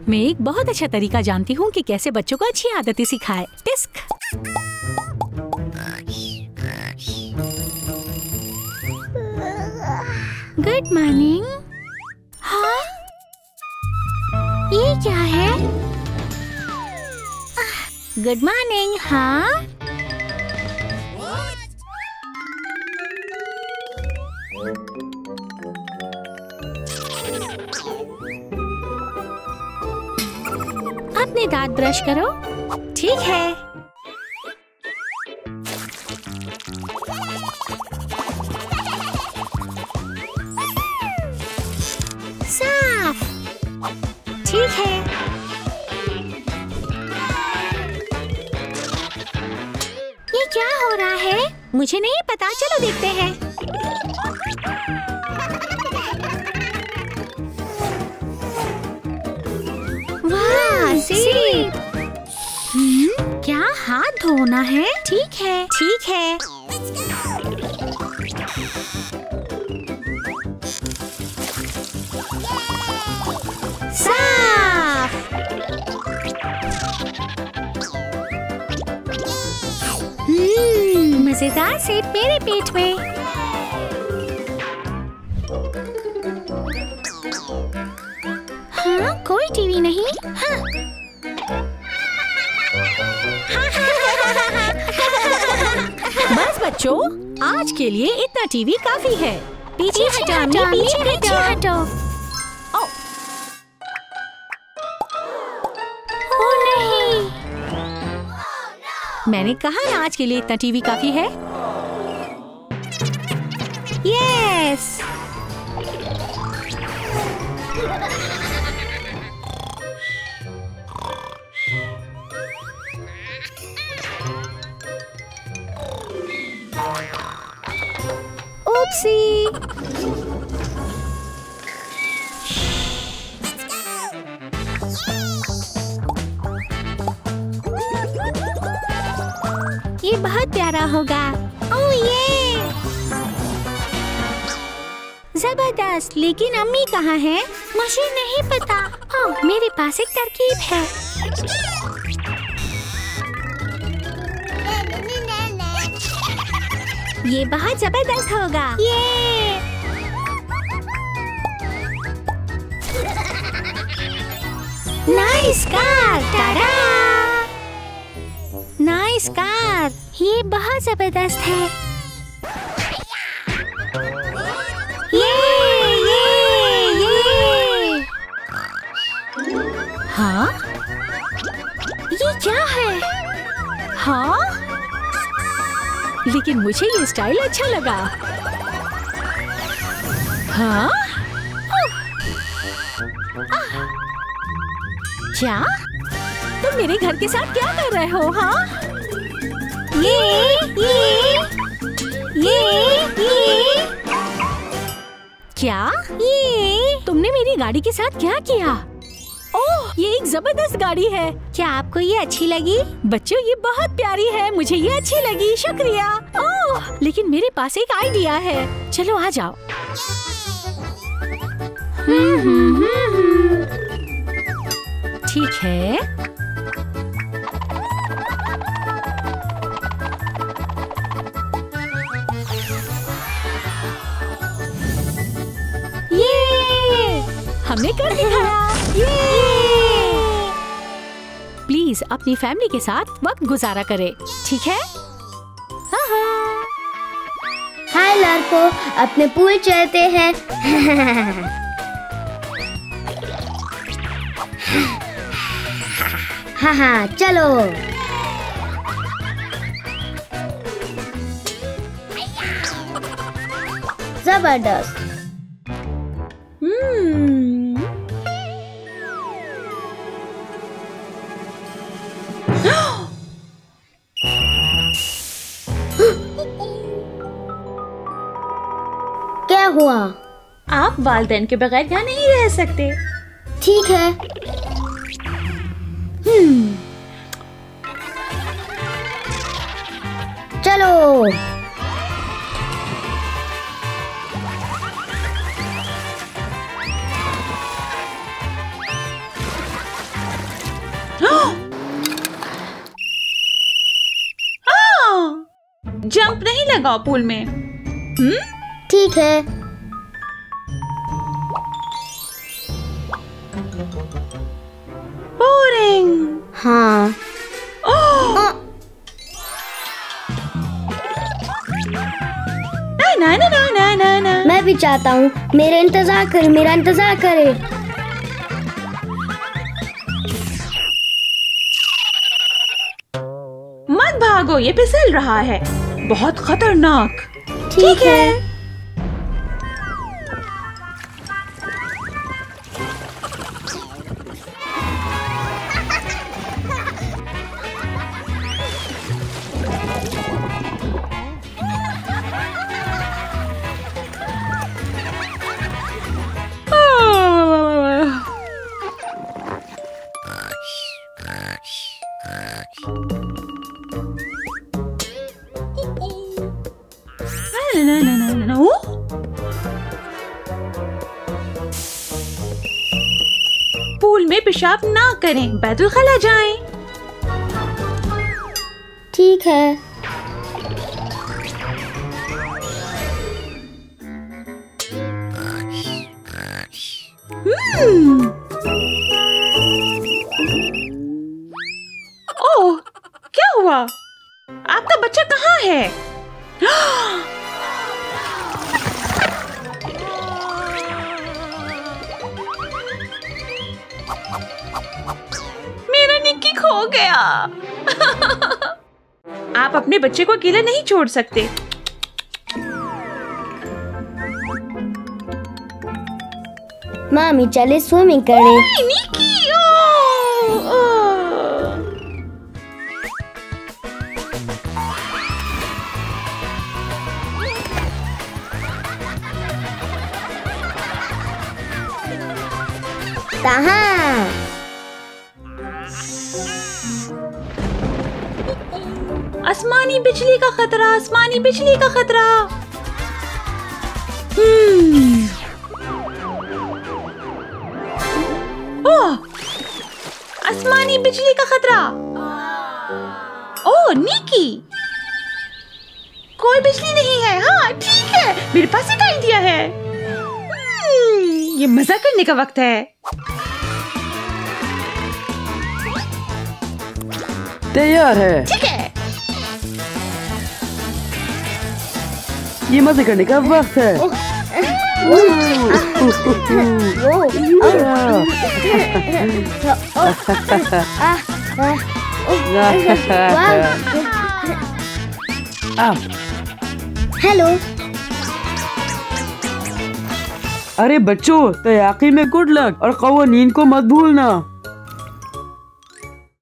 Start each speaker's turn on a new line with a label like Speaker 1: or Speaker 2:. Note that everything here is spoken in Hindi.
Speaker 1: मैं एक बहुत अच्छा तरीका जानती हूँ कि कैसे बच्चों को अच्छी आदतें सिखाए। टिस्क। Good morning. हाँ, ये क्या है? Good morning. हाँ, अपने दांत ब्रश करो। ठीक है। साफ। ठीक है। ये क्या हो रहा है? मुझे नहीं पता, चलो देखते हैं। वाह, सीप। क्या हाथ धोना है? ठीक है, ठीक है। साफ। मजेदार सेब मेरे पेट में। हाँ, कोई टीवी नहीं। हाँ। बस बच्चों, आज के लिए इतना टीवी काफी है। पीछे हटो, पीछे हटो। ओ नहीं। मैंने कहा ना, आज के लिए इतना टीवी काफी है। यस। Oopsie! ये बहुत प्यारा होगा। ओह ये! जबरदस्त। लेकिन अम्मी कहाँ है? मुझे नहीं पता। ओह, मेरे पास एक तरकीब है। ये बहुत जबरदस्त होगा। ये nice car. Tada! Nice car. ये बहुत जबरदस्त है। ये हाँ, ये क्या है? हाँ, लेकिन मुझे ये स्टाइल अच्छा लगा। हाँ? क्या? तुम मेरे घर के साथ क्या कर रहे हो? हाँ? ये क्या? ये तुमने मेरी गाड़ी के साथ क्या किया? ओह, ये एक जबरदस्त गाड़ी है। क्या आपको ये अच्छी लगी? बच्चों, ये बहुत प्यारी है। मुझे ये अच्छी लगी। शुक्रिया। ओह, लेकिन मेरे पास एक आइडिया है। चलो आ जाओ। ठीक है। ये हमने कर दिखाया। प्लीज अपनी फैमिली के साथ वक्त गुजारा करें, ठीक है?
Speaker 2: हाय लड़कों, अपने पूल चलते हैं। हाँ, चलो। जबरदस्त। क्या हुआ?
Speaker 3: आप वालिदैन के बगैर यहाँ नहीं रह सकते।
Speaker 2: ठीक है। चलो।
Speaker 3: जंप नहीं लगाओ पूल में।
Speaker 2: ठीक है।
Speaker 3: बोरिंग।
Speaker 2: हाँ।
Speaker 3: ना ना ना ना ना ना।
Speaker 2: मैं भी चाहता हूँ। मेरा इंतजार करे।
Speaker 3: मत भागो, ये फिसल रहा है, बहुत खतरनाक।
Speaker 2: ठीक है।
Speaker 3: पूल में पेशाब ना करें, बैतुल खला जाएं।
Speaker 2: ठीक है।
Speaker 3: ओह, क्या हुआ? आपका बच्चा कहाँ है? मेरा निक्की खो गया। आप अपने बच्चे को अकेला नहीं छोड़ सकते।
Speaker 2: मामी चले स्विमिंग करें।
Speaker 3: निक्की,
Speaker 2: कहाँ?
Speaker 3: आसमानी बिजली का खतरा, आसमानी बिजली का खतरा। ओह, आसमानी बिजली का खतरा। ओह निकी, कोई बिजली नहीं है। हाँ ठीक है, मेरे पास एक आइडिया है। ये मजा करने का वक्त है।
Speaker 4: तैयार है।
Speaker 3: ठीक है।
Speaker 4: ये मजे करने का वक्त है।
Speaker 2: हेलो।
Speaker 4: अरे बच्चों, तैयाकी में गुड लक और कवानीन को मत भूलना।